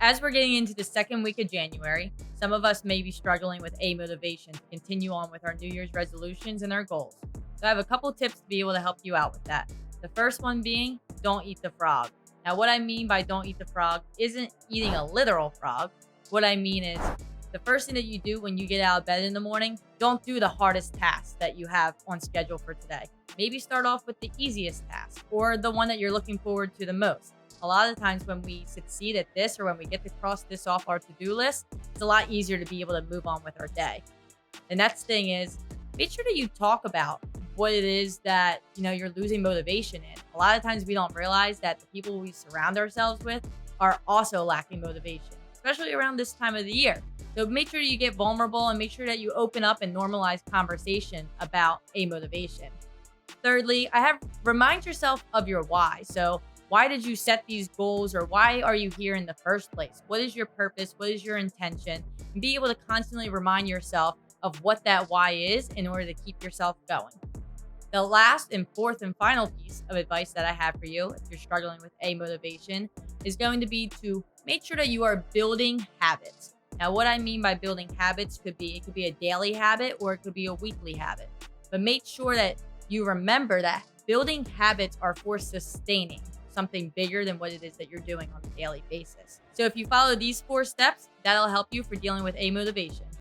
As we're getting into the second week of January, some of us may be struggling with a motivation to continue on with our New Year's resolutions and our goals. So I have a couple tips to be able to help you out with that. The first one being don't eat the frog. Now, what I mean by don't eat the frog isn't eating a literal frog. What I mean is the first thing that you do when you get out of bed in the morning, don't do the hardest task that you have on schedule for today. Maybe start off with the easiest task or the one that you're looking forward to the most. A lot of times when we succeed at this or when we get to cross this off our to-do list, it's a lot easier to be able to move on with our day. The next thing is make sure that you talk about what it is that you're losing motivation in. A lot of times we don't realize that the people we surround ourselves with are also lacking motivation, especially around this time of the year. So make sure you get vulnerable and make sure that you open up and normalize conversation about a motivation. Thirdly, remind yourself of your why. So why did you set these goals, or why are you here in the first place? What is your purpose? What is your intention? And be able to constantly remind yourself of what that why is in order to keep yourself going. The last and fourth and final piece of advice that I have for you, if you're struggling with a motivation, is going to be to make sure that you are building habits. Now, what I mean by building habits could be a daily habit or it could be a weekly habit. But make sure that you remember that building habits are for sustaining something bigger than what it is that you're doing on a daily basis. So if you follow these 4 steps, that'll help you for dealing with a motivation.